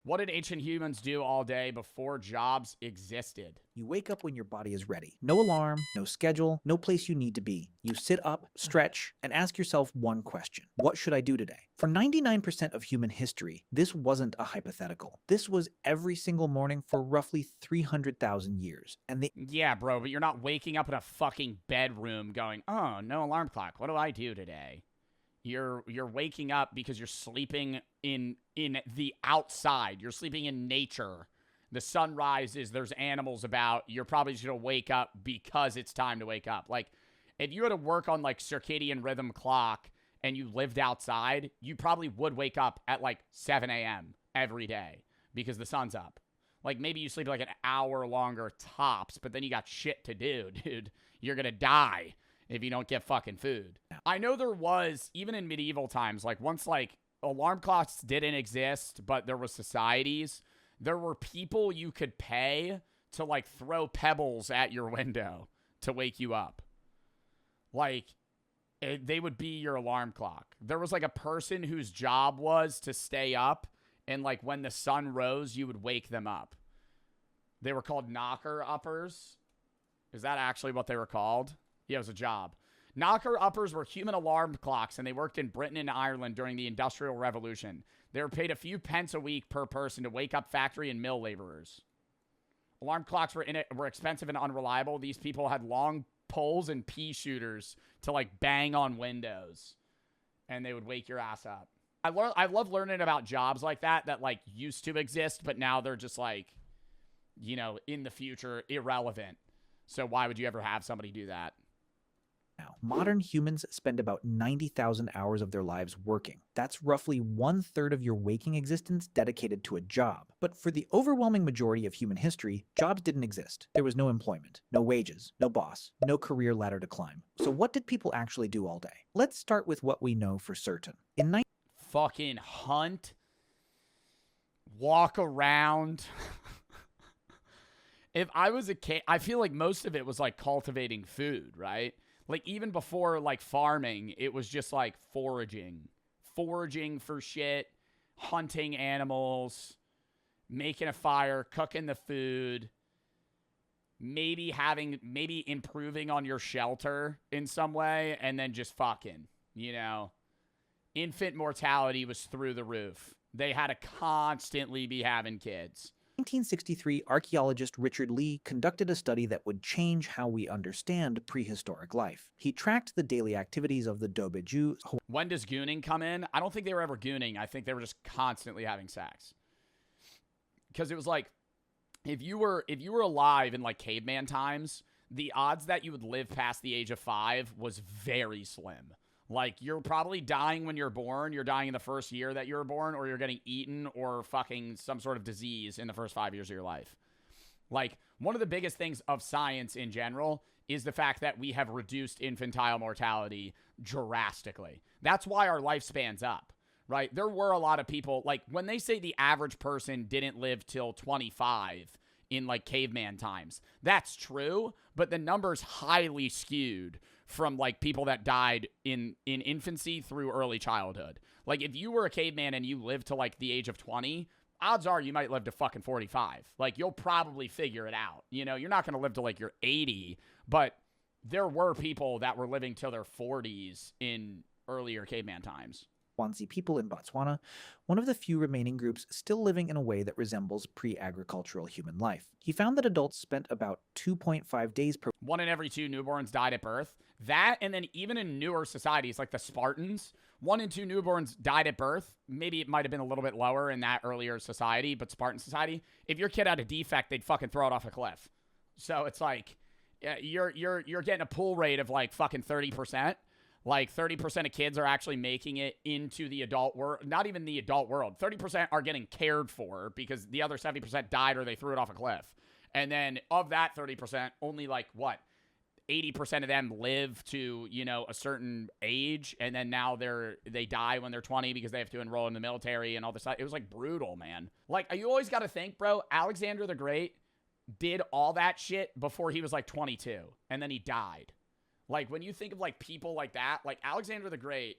What did ancient humans do all day before jobs existed? You wake up when your body is ready. No alarm, no schedule, no place you need to be. You sit up, stretch, and ask yourself one question. What should I do today? For 99% of human history, this wasn't a hypothetical. This was every single morning for roughly 300,000 years. And the Yeah, bro, but you're not waking up in a fucking bedroom going, "Oh, no alarm clock. What do I do today?" You're waking up because you're sleeping in the outside. You're sleeping in nature. The sun rises, there's animals about. You're probably just going to wake up because it's time to wake up. Like if you had to work on like circadian rhythm clock and you lived outside, you probably would wake up at like 7 a.m. every day because the sun's up. Like maybe you sleep like an hour longer tops, but then you got shit to do, dude. You're going to die if you don't get fucking food. I know there was, even in medieval times, like once like alarm clocks didn't exist, but there was societies, there were people you could pay to like throw pebbles at your window to wake you up. Like they would be your alarm clock. There was like a person whose job was to stay up, and like when the sun rose, you would wake them up. They were called knocker uppers. Is that actually what they were called? Yeah, it was a job. Knocker uppers were human alarm clocks, and they worked in Britain and Ireland during the Industrial Revolution. They were paid a few pence a week per person to wake up factory and mill laborers. Alarm clocks were expensive and unreliable. These people had long poles and pea shooters to like bang on windows, and they would wake your ass up. I love learning about jobs like that like used to exist, but now they're just like, you know, in the future, irrelevant. So why would you ever have somebody do that? now, modern humans spend about 90,000 hours of their lives working. That's roughly 1/3 of your waking existence dedicated to a job. But for the overwhelming majority of human history, jobs didn't exist. There was no employment, no wages, no boss, no career ladder to climb. So what did people actually do all day? Let's start with what we know for certain. In Fucking hunt, walk around. If I was a kid, I feel like most of it was like cultivating food, right? Like even before like farming, it was just like foraging for shit, hunting animals, making a fire, cooking the food, maybe improving on your shelter in some way, and then just fucking, you know. Infant mortality was through the roof. They had to constantly be having kids. 1963, archaeologist Richard Lee conducted a study that would change how we understand prehistoric life. He tracked the daily activities of the Dobeju. When does gooning come in? I don't think they were ever gooning. I think they were just constantly having sex. Because it was like, if you were alive in like caveman times, the odds that you would live past the age of 5 was very slim. Like, you're probably dying when you're born. You're dying in the first year that you were born, or you're getting eaten or fucking some sort of disease in the first 5 years of your life. Like, one of the biggest things of science in general is the fact that we have reduced infantile mortality drastically. That's why our lifespan's up, right? There were a lot of people, like, when they say the average person didn't live till 25 in, like, caveman times, that's true, but the number's highly skewed from like people that died in infancy through early childhood. Like if you were a caveman and you lived to like the age of 20, odds are you might live to fucking 45. Like you'll probably figure it out. You know, you're not going to live to like you're 80, but there were people that were living till their 40s in earlier caveman times. Swansea people in Botswana, one of the few remaining groups still living in a way that resembles pre-agricultural human life. He found that adults spent about 2.5 days per 1 in every 2 newborns died at birth. That, and then even in newer societies like the Spartans, 1 in 2 newborns died at birth. Maybe it might have been a little bit lower in that earlier society, but Spartan society, if your kid had a defect, they'd fucking throw it off a cliff. So it's like you're getting a pull rate of like fucking 30%. Like 30% of kids are actually making it into the adult world. Not even the adult world. 30% are getting cared for because the other 70% died or they threw it off a cliff. And then of that 30%, only like what? 80% of them live to, you know, a certain age. And then now they die when they're 20 because they have to enroll in the military and all this stuff. It was like brutal, man. Like you always got to think, bro, Alexander the Great did all that shit before he was like 22. And then he died. Like, when you think of, like, people like that, like, Alexander the Great,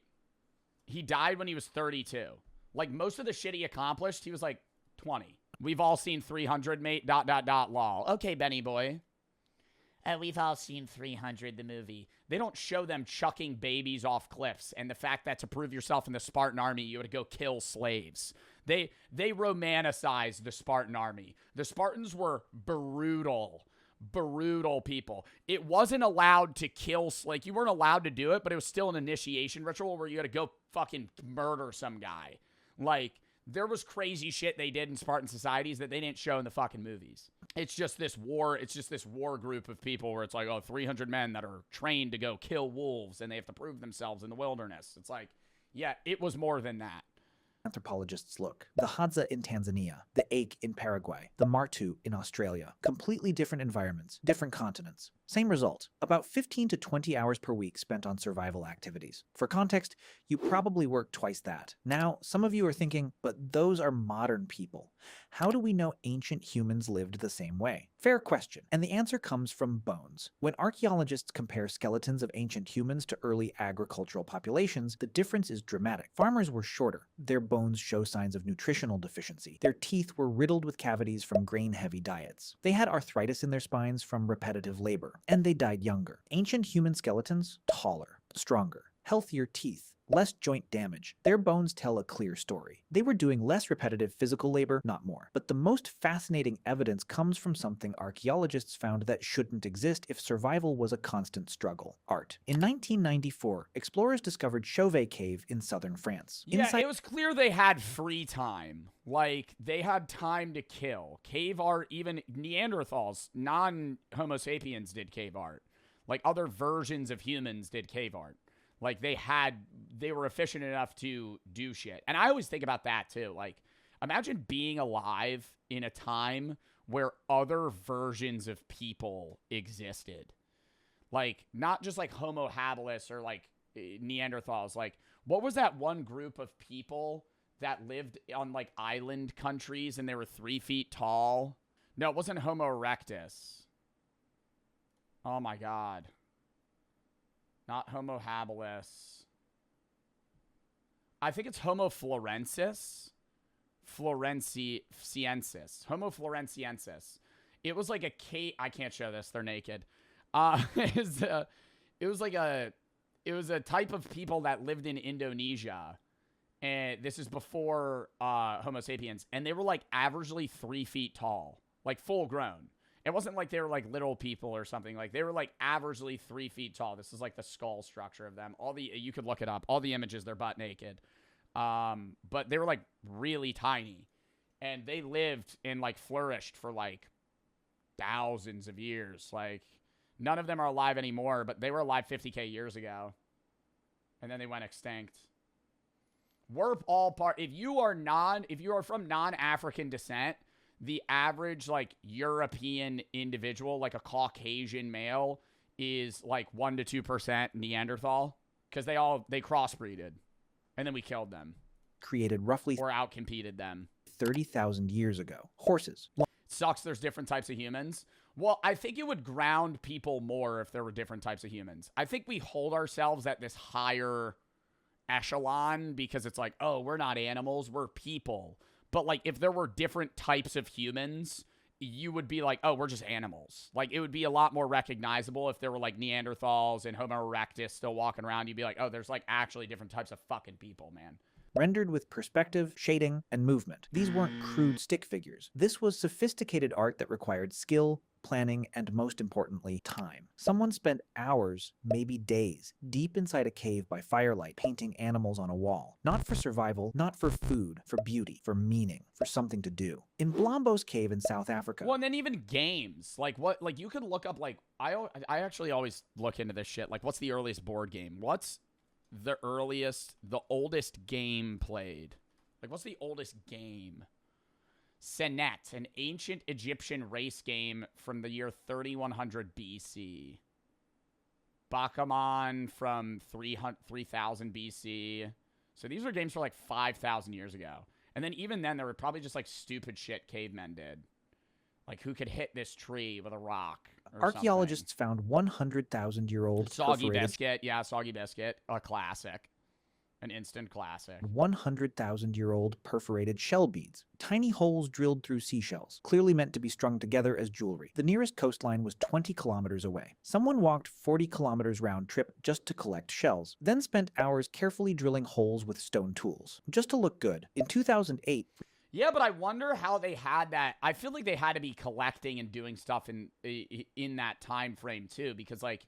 he died when he was 32. Like, most of the shit he accomplished, he was, like, 20. We've all seen 300, mate, ... lol. Okay, Benny boy. We've all seen 300, the movie. They don't show them chucking babies off cliffs and the fact that to prove yourself in the Spartan army, you had to go kill slaves. They romanticize the Spartan army. The Spartans were brutal people. It wasn't allowed to kill, like, you weren't allowed to do it, but it was still an initiation ritual where you had to go fucking murder some guy. Like, there was crazy shit they did in Spartan societies that they didn't show in the fucking movies. It's just this war group of people where it's like, 300 men that are trained to go kill wolves and they have to prove themselves in the wilderness. It's like, yeah, it was more than that. Anthropologists look. The Hadza in Tanzania, the Ache in Paraguay, the Martu in Australia. Completely different environments, different continents. Same result, about 15 to 20 hours per week spent on survival activities. For context, you probably work twice that. Now, some of you are thinking, but those are modern people. How do we know ancient humans lived the same way? Fair question, and the answer comes from bones. When archaeologists compare skeletons of ancient humans to early agricultural populations, the difference is dramatic. Farmers were shorter. Their bones show signs of nutritional deficiency. Their teeth were riddled with cavities from grain-heavy diets. They had arthritis in their spines from repetitive labor, and they died younger. Ancient human skeletons, taller, stronger, healthier teeth, less joint damage. Their bones tell a clear story. They were doing less repetitive physical labor, not more. But the most fascinating evidence comes from something archaeologists found that shouldn't exist if survival was a constant struggle: art. In 1994, explorers discovered Chauvet Cave in southern France. Yeah, it was clear they had free time. Like, they had time to kill. Cave art, even Neanderthals, non-Homo sapiens did cave art. Like, other versions of humans did cave art. Like, they were efficient enough to do shit. And I always think about that, too. Like, imagine being alive in a time where other versions of people existed. Like, not just, like, Homo habilis or, like, Neanderthals. Like, what was that one group of people that lived on, like, island countries and they were 3 feet tall? No, it wasn't Homo erectus. Oh, my God. Not Homo habilis. I think it's Homo florensis. Floresiensis. Homo floresiensis. It was like a cave. I can't show this. They're naked. It was a type of people that lived in Indonesia. And this is before Homo sapiens. And they were like averagely 3 feet tall. Like full grown. It wasn't like they were like little people or something. Like they were like averagely 3 feet tall. This is like the skull structure of them. You could look it up. All the images, they're butt naked. But they were like really tiny. And they lived and like flourished for like thousands of years. Like none of them are alive anymore, but they were alive 50K years ago. And then they went extinct. We're all part. If you are from non-African descent, the average, like, European individual, like a Caucasian male, is, like, 1 to 2% Neanderthal. Because they crossbreeded. And then we killed them. Created roughly or outcompeted them. 30,000 years ago. Horses. Sucks there's different types of humans. Well, I think it would ground people more if there were different types of humans. I think we hold ourselves at this higher echelon because it's like, oh, we're not animals, we're people. But, like, if there were different types of humans, you would be like, oh, we're just animals. Like, it would be a lot more recognizable if there were, like, Neanderthals and Homo erectus still walking around. You'd be like, oh, there's, like, actually different types of fucking people, man. Rendered with perspective, shading, and movement. These weren't crude stick figures. This was sophisticated art that required skill, planning, and most importantly, time. Someone spent hours, maybe days, deep inside a cave by firelight, painting animals on a wall. Not for survival, not for food, for beauty, for meaning, for something to do. In Blombo's cave in South Africa. Well, and then even games. Like, what, like, you could look up, like, I actually always look into this shit. Like, what's the earliest board game? What's the oldest game played? Like, what's the oldest game? Senet, an ancient Egyptian race game from the year 3100 BC. Bakuman from 3000 BC. So these are games for like 5,000 years ago. And then even then, there were probably just like stupid shit cavemen did. Like, who could hit this tree with a rock? Archaeologists found 100,000-year-old Soggy Biscuit. Yeah, Soggy Biscuit. A classic. An instant classic. 100,000-year-old perforated shell beads, tiny holes drilled through seashells, clearly meant to be strung together as jewelry. The nearest coastline was 20 kilometers away. Someone walked 40 kilometers round trip just to collect shells, then spent hours carefully drilling holes with stone tools, just to look good. In 2008, Yeah, but I wonder how they had that. I feel like they had to be collecting and doing stuff in that time frame too, because like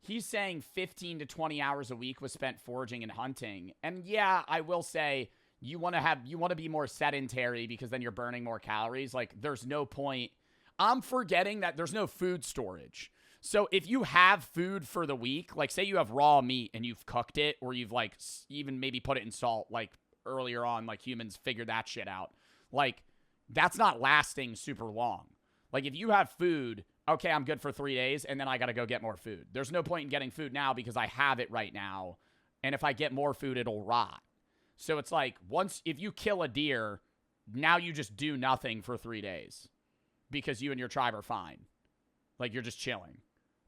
he's saying 15 to 20 hours a week was spent foraging and hunting. And yeah, I will say you want to be more sedentary because then you're burning more calories. Like there's no point. I'm forgetting that there's no food storage. So if you have food for the week, like say you have raw meat and you've cooked it, or you've like even maybe put it in salt, like earlier on, like humans figured that shit out. Like that's not lasting super long. Like if you have food, okay, I'm good for 3 days, and then I got to go get more food. There's no point in getting food now because I have it right now. And if I get more food, it'll rot. So it's like if you kill a deer, now you just do nothing for 3 days because you and your tribe are fine. Like you're just chilling.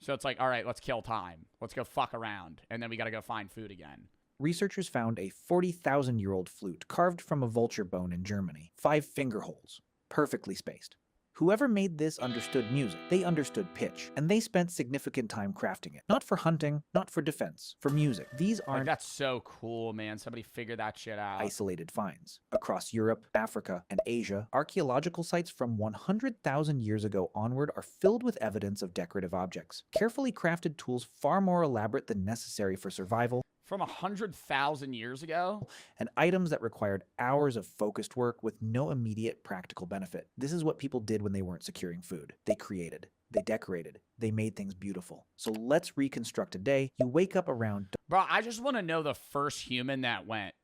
So it's like, all right, let's kill time. Let's go fuck around. And then we got to go find food again. researchers found a 40,000-year-old flute carved from a vulture bone in Germany. 5 finger holes, perfectly spaced. Whoever made this understood music, they understood pitch, and they spent significant time crafting it. Not for hunting, not for defense, for music. These aren't that's so cool, man. Somebody figured that shit out. Isolated finds. Across Europe, Africa, and Asia, archaeological sites from 100,000 years ago onward are filled with evidence of decorative objects. Carefully crafted tools far more elaborate than necessary for survival, From 100,000 years ago? and items that required hours of focused work with no immediate practical benefit. This is what people did when they weren't securing food. They created, they decorated, they made things beautiful. So let's reconstruct a day. You wake up around Bro, I just want to know the first human that went,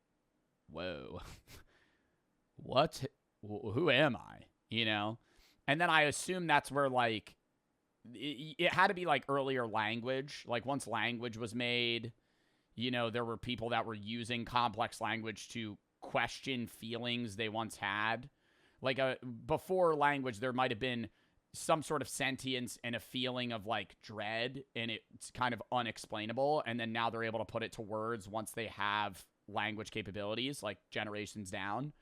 whoa, what? Who am I? You know? And then I assume that's where, like, it had to be, like, earlier language. Like, once language was made, you know, there were people that were using complex language to question feelings they once had. Like, before language, there might have been some sort of sentience and a feeling of, like, dread, and it's kind of unexplainable. And then now they're able to put it to words once they have language capabilities, like, generations down.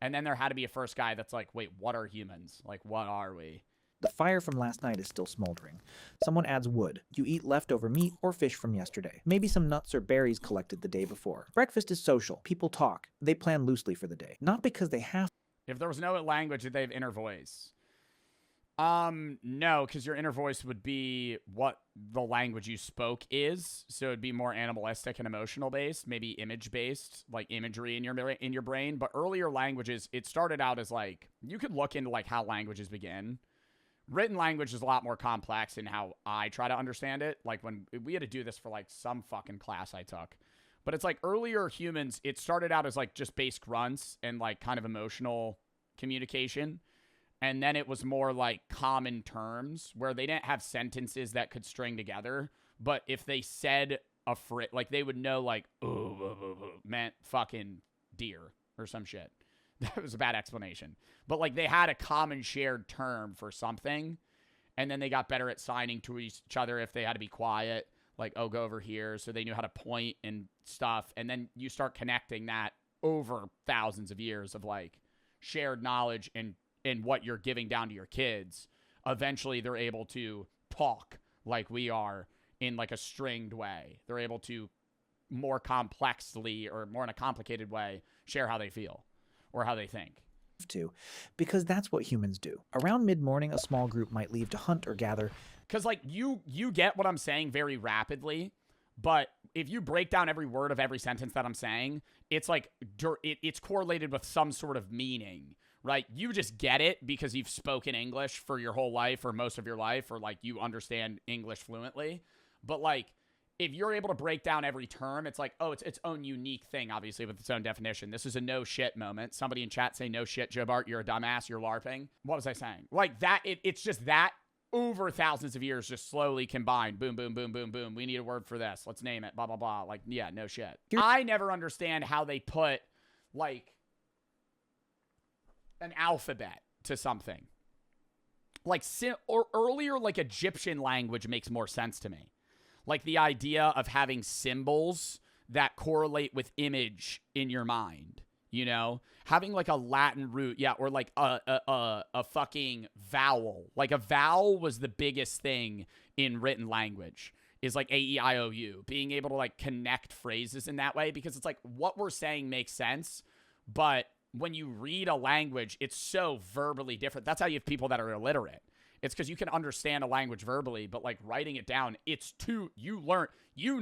And then there had to be a first guy that's like, wait, what are humans? Like, what are we? the fire from last night is still smoldering. Someone adds wood. You eat leftover meat or fish from yesterday. Maybe some nuts or berries collected the day before. Breakfast is social. People talk. They plan loosely for the day. Not because they have If there was no language, did they have inner voice? No, because your inner voice would be what the language you spoke is. So it'd be more animalistic and emotional based, maybe image based, like imagery in your brain. But earlier languages, it started out as like, you could look into like how languages begin. Written language is a lot more complex in how I try to understand it. Like when we had to do this for like some fucking class I took. But it's like earlier humans, it started out as like just base grunts and like kind of emotional communication. And then it was more like common terms where they didn't have sentences that could string together. But if they said a like they would know like, meant fucking deer or some shit. That was a bad explanation. But like they had a common shared term for something. And then they got better at signing to each other if they had to be quiet. Like, oh, go over here. So they knew how to point and stuff. And then you start connecting that over thousands of years of like shared knowledge and what you're giving down to your kids. Eventually they're able to talk like we are in like a stringed way. They're able to more complexly or more in a complicated way share how they feel or how they think. to, because that's what humans do. Around mid-morning, a small group might leave to hunt or gather. Because like you get what I'm saying very rapidly, but if you break down every word of every sentence that I'm saying, it's like it's correlated with some sort of meaning. Right? You just get it because you've spoken English for your whole life or most of your life, or like you understand English fluently. But like, if you're able to break down every term, it's like, oh, it's its own unique thing, obviously, with its own definition. This is a no shit moment. Somebody in chat say, no shit, Joe Bart, you're a dumbass, you're LARPing. What was I saying? Like that, it's just that over thousands of years just slowly combined. Boom, boom, boom, boom, boom. We need a word for this. Let's name it, blah, blah, blah. Like, yeah, no shit. I never understand how they put, like, an alphabet to something. Like, or earlier, like, Egyptian language makes more sense to me. Like, the idea of having symbols that correlate with image in your mind. You know, having like a Latin root, yeah, or like a fucking vowel. Like a vowel was the biggest thing in written language. Is like A-E-I-O-U, being able to like connect phrases in that way, because it's like what we're saying makes sense, but when you read a language, it's so verbally different. That's how you have people that are illiterate. It's because you can understand a language verbally, but like writing it down, it's too, you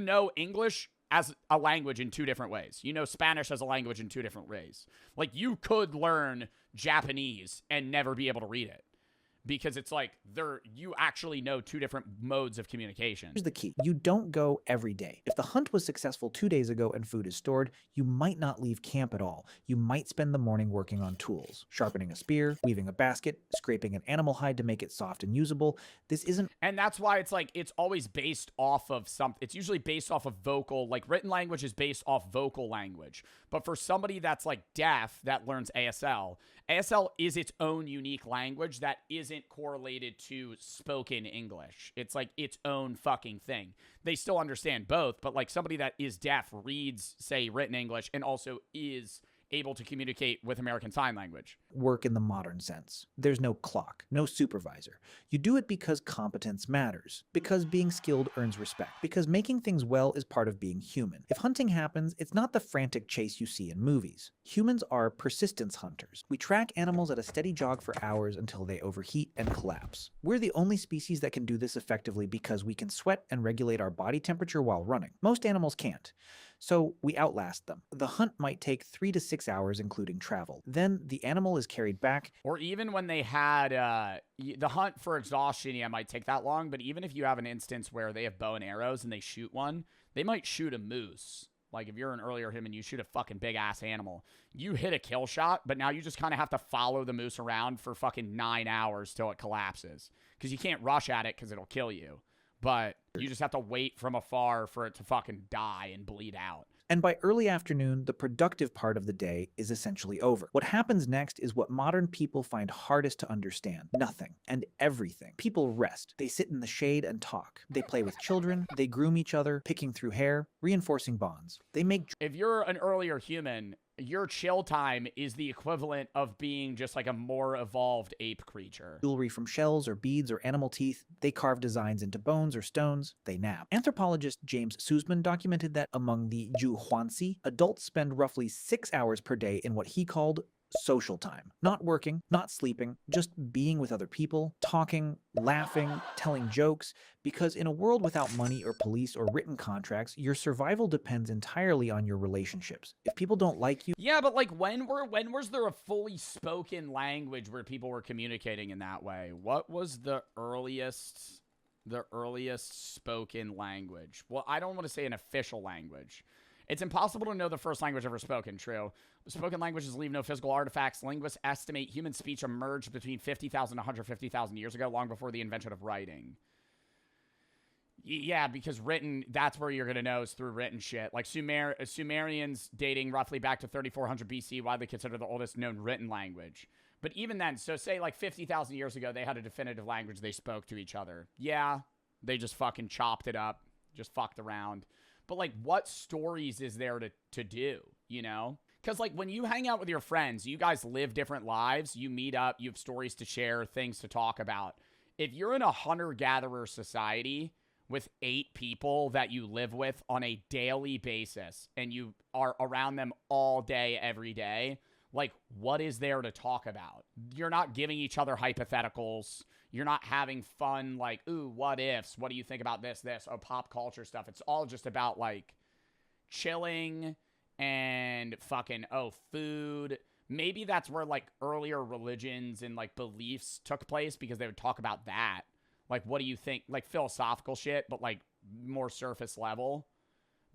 know English as a language in two different ways. You know Spanish as a language in two different ways. Like you could learn Japanese and never be able to read it. Because it's like you actually know two different modes of communication. Here's the key. You don't go every day. If the hunt was successful 2 days ago and food is stored, you might not leave camp at all. You might spend the morning working on tools, sharpening a spear, weaving a basket, scraping an animal hide to make it soft and usable. This isn't... And that's why it's like, it's always based off of something. It's usually based off of vocal, like written language is based off vocal language. But for somebody that's like deaf that learns ASL is its own unique language that isn't correlated to spoken English. It's like its own fucking thing. They still understand both, but like somebody that is deaf reads, say, written English and also is able to communicate with American Sign Language. Work in the modern sense. There's no clock, no supervisor. You do it because competence matters, because being skilled earns respect, because making things well is part of being human. If hunting happens, it's not the frantic chase you see in movies. Humans are persistence hunters. We track animals at a steady jog for hours until they overheat and collapse. We're the only species that can do this effectively because we can sweat and regulate our body temperature while running. Most animals can't. So we outlast them. The hunt might take 3 to 6 hours, including travel. Then the animal is carried back. Or even when they had the hunt for exhaustion, yeah, might take that long. But even if you have an instance where they have bow and arrows and they shoot one, they might shoot a moose. Like if you're an earlier human, you shoot a fucking big ass animal. You hit a kill shot, but now you just kind of have to follow the moose around for fucking 9 hours till it collapses. Because you can't rush at it because it'll kill you. But you just have to wait from afar for it to fucking die and bleed out. And by early afternoon, the productive part of the day is essentially over. What happens next is what modern people find hardest to understand. Nothing and everything. People rest. They sit in the shade and talk. They play with children. They groom each other, picking through hair, reinforcing bonds. They make... If you're an earlier human, your chill time is the equivalent of being just like a more evolved ape creature. Jewelry from shells or beads or animal teeth. They carve designs into bones or stones. They nap. Anthropologist James Sussman documented that among the Zhuangzi, adults spend roughly 6 hours per day in what he called social time. Not working, not sleeping, just being with other people, talking, laughing, telling jokes, because in a world without money or police or written contracts, your survival depends entirely on your relationships. If people don't like you... Yeah, but like when was there a fully spoken language where people were communicating in that way? What was the earliest spoken language? Well, I don't want to say an official language. It's impossible to know the first language ever spoken, true. Spoken languages leave no physical artifacts. Linguists estimate human speech emerged between 50,000 and 150,000 years ago, long before the invention of writing. Yeah, because written, that's where you're going to know is through written shit. Like Sumerians dating roughly back to 3400 BC, widely considered the oldest known written language. But even then, so say like 50,000 years ago, they had a definitive language they spoke to each other. Yeah, they just fucking chopped it up, just fucked around. But, like, what stories is there to do, you know? Because, like, when you hang out with your friends, you guys live different lives. You meet up. You have stories to share, things to talk about. If you're in a hunter-gatherer society with 8 people that you live with on a daily basis and you are around them all day, every day, like, what is there to talk about? You're not giving each other hypotheticals. You're not having fun, like, ooh, what ifs? What do you think about this? Oh, pop culture stuff. It's all just about, like, chilling and fucking, oh, food. Maybe that's where, like, earlier religions and, like, beliefs took place because they would talk about that. Like, what do you think? Like, philosophical shit, but, like, more surface level.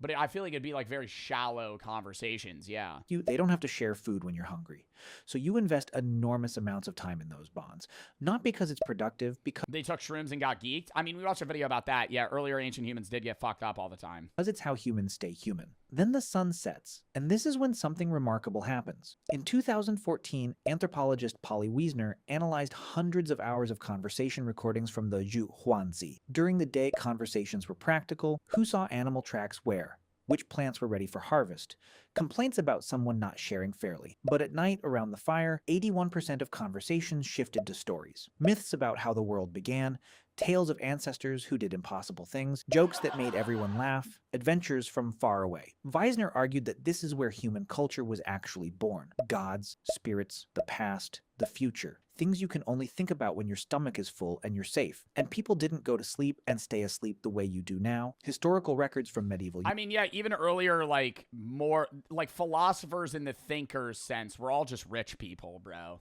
But I feel like it'd be, like, very shallow conversations, yeah. They don't have to share food when you're hungry. So you invest enormous amounts of time in those bonds. Not because it's productive, because... They took shrooms and got geeked? I mean, we watched a video about that. Yeah, earlier ancient humans did get fucked up all the time. Because it's how humans stay human. Then the sun sets, and this is when something remarkable happens. In 2014, anthropologist Polly Wiesner analyzed hundreds of hours of conversation recordings from the Zhuangzi. During the day, conversations were practical. Who saw animal tracks where? which plants were ready for harvest, complaints about someone not sharing fairly. But at night around the fire, 81% of conversations shifted to stories. Myths about how the world began, tales of ancestors who did impossible things, jokes that made everyone laugh, adventures from far away. Weisner argued that this is where human culture was actually born. Gods, spirits, the past, the future. Things you can only think about when your stomach is full and you're safe. And people didn't go to sleep and stay asleep the way you do now. Historical records from medieval... I mean, yeah, even earlier, like, more, like, philosophers in the thinkers sense were all just rich people, bro.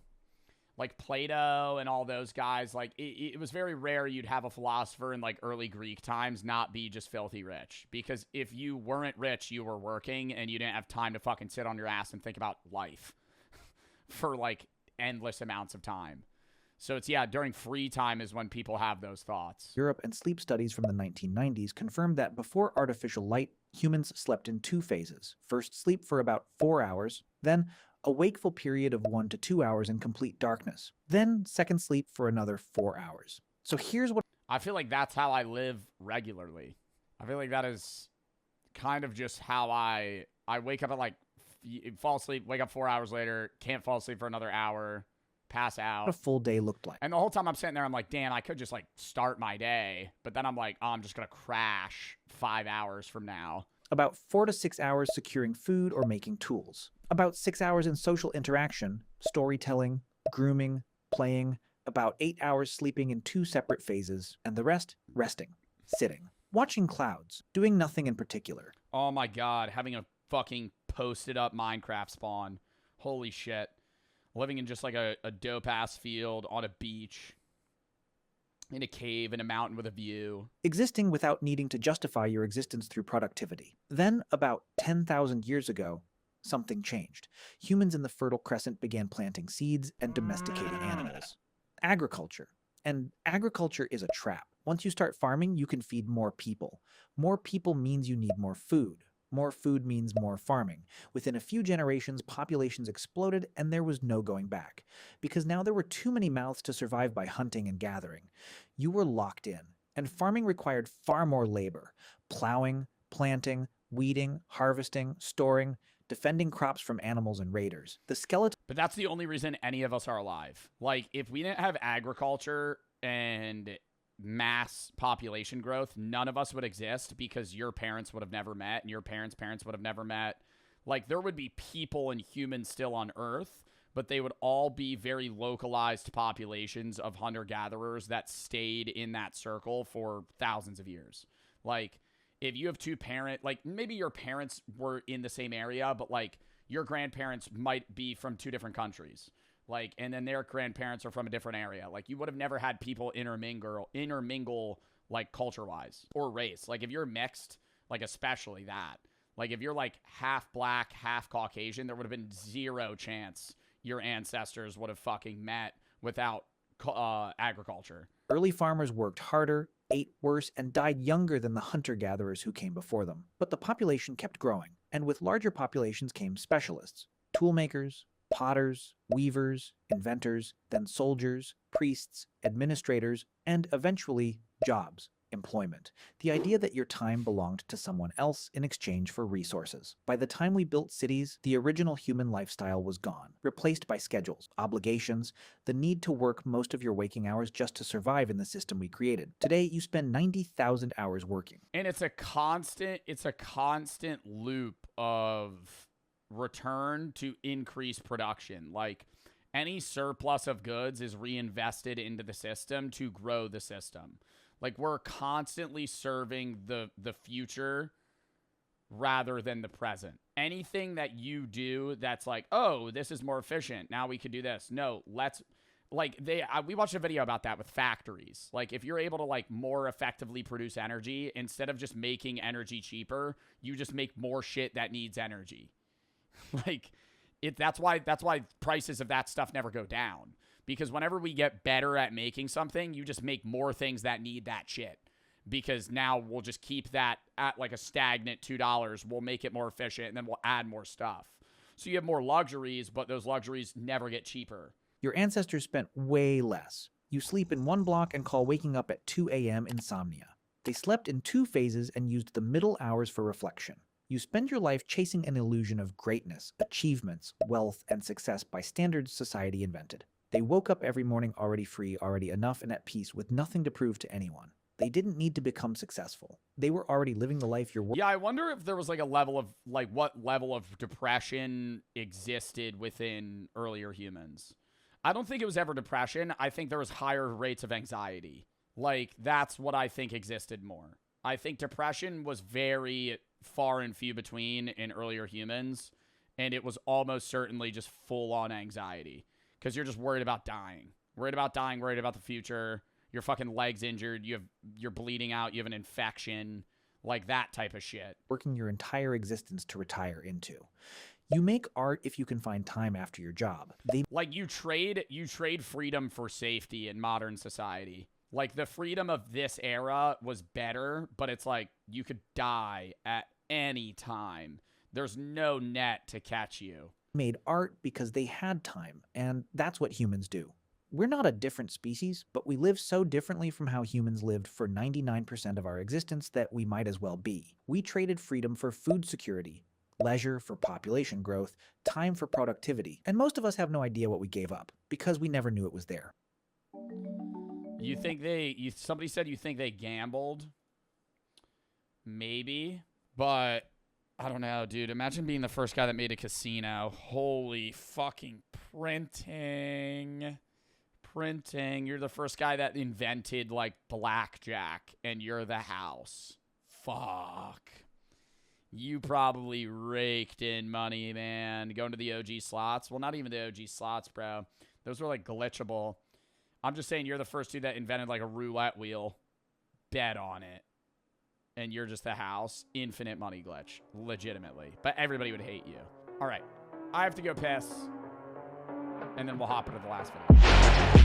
Like Plato and all those guys, like, it was very rare you'd have a philosopher in, like, early Greek times not be just filthy rich. Because if you weren't rich, you were working, and you didn't have time to fucking sit on your ass and think about life for, like, endless amounts of time. So it's, yeah, during free time is when people have those thoughts. Europe and sleep studies from the 1990s confirmed that before artificial light, humans slept in 2 phases. First, sleep for about 4 hours, then a wakeful period of 1 to 2 hours in complete darkness, then second sleep for another 4 hours. So here's what... I feel like that's how I live regularly. I feel like that is kind of just how I wake up at, like, fall asleep, wake up 4 hours later, can't fall asleep for another hour, pass out. a full day looked like. And the whole time I'm sitting there, I'm like, damn, I could just, like, start my day. But then I'm like, oh, I'm just going to crash 5 hours from now. About 4 to 6 hours securing food or making tools. About 6 hours in social interaction, storytelling, grooming, playing. About 8 hours sleeping in 2 separate phases, and the rest, resting, sitting, watching clouds, doing nothing in particular. Oh my god, having a fucking posted up Minecraft spawn. Holy shit. Living in just like a dope-ass field on a beach, in a cave, in a mountain with a view. Existing without needing to justify your existence through productivity. Then, about 10,000 years ago, something changed. Humans in the Fertile Crescent began planting seeds and domesticating animals. Agriculture. And agriculture is a trap. Once you start farming, you can feed more people. More people means you need more food. More food means more farming. Within a few generations, populations exploded and there was no going back. Because now there were too many mouths to survive by hunting and gathering. You were locked in. And farming required far more labor. Plowing, planting, weeding, harvesting, storing, defending crops from animals and raiders. The skeleton... But that's the only reason any of us are alive. Like, if we didn't have agriculture and mass population growth, none of us would exist because your parents would have never met and your parents' parents would have never met. Like, there would be people and humans still on Earth, but they would all be very localized populations of hunter-gatherers that stayed in that circle for thousands of years. Like, if you have two parents, like, maybe your parents were in the same area, but, like, your grandparents might be from 2 different countries. Like, and then their grandparents are from a different area. Like, you would have never had people intermingle like, culture-wise or race. Like, if you're mixed, like, especially that. Like, if you're, like, half black, half Caucasian, there would have been 0 chance your ancestors would have fucking met without agriculture. Early farmers worked harder, ate worse, and died younger than the hunter-gatherers who came before them. But the population kept growing, and with larger populations came specialists, toolmakers, potters, weavers, inventors, then soldiers, priests, administrators, and eventually jobs, employment. The idea that your time belonged to someone else in exchange for resources. By the time we built cities, the original human lifestyle was gone, replaced by schedules, obligations, the need to work most of your waking hours just to survive in the system we created. Today, you spend 90,000 hours working. And it's a constant loop of return to increase production. Like, any surplus of goods is reinvested into the system to grow the system. Like, we're constantly serving the future rather than the present. Anything that you do that's like, oh, this is more efficient, now we could do this. No, let's, like, we watched a video about that with factories. Like, if you're able to, like, more effectively produce energy, instead of just making energy cheaper, you just make more shit that needs energy. Like, that's why prices of that stuff never go down. Because whenever we get better at making something, you just make more things that need that shit. Because now we'll just keep that at, like, a stagnant $2. We'll make it more efficient, and then we'll add more stuff. So you have more luxuries, but those luxuries never get cheaper. Your ancestors spent way less. You sleep in 1 block and call waking up at 2 a.m. insomnia. They slept in 2 phases and used the middle hours for reflection. You spend your life chasing an illusion of greatness, achievements, wealth, and success by standards society invented. They woke up every morning already free, already enough, and at peace with nothing to prove to anyone. They didn't need to become successful. They were already living the life you're Yeah, I wonder if there was like a level of, like, what level of depression existed within earlier humans. I don't think it was ever depression. I think there was higher rates of anxiety. Like, that's what I think existed more. I think depression was very far and few between in earlier humans, and it was almost certainly just full-on anxiety. Because you're just worried about dying. Worried about dying, worried about the future. Your fucking leg's injured. You're bleeding out. You have an infection. Like that type of shit. Working your entire existence to retire into. You make art if you can find time after your job. Like you trade freedom for safety in modern society. Like the freedom of this era was better, but it's like you could die at any time. There's no net to catch you. Made art because they had time, and that's what humans do. We're not a different species, but we live so differently from how humans lived for 99% of our existence that we might as well be. We traded freedom for food security, leisure for population growth, time for productivity, and most of us have no idea what we gave up, because we never knew it was there. You think somebody said you think they gambled? Maybe, but I don't know, dude. Imagine being the first guy that made a casino. Holy fucking printing. You're the first guy that invented, like, blackjack, and you're the house. Fuck. You probably raked in money, man. Going to the OG slots. Well, not even the OG slots, bro. Those were, like, glitchable. I'm just saying you're the first dude that invented, like, a roulette wheel. Bet on it. And you're just the house. Infinite money glitch. Legitimately. But everybody would hate you. All right. I have to go piss. And then we'll hop into the last video.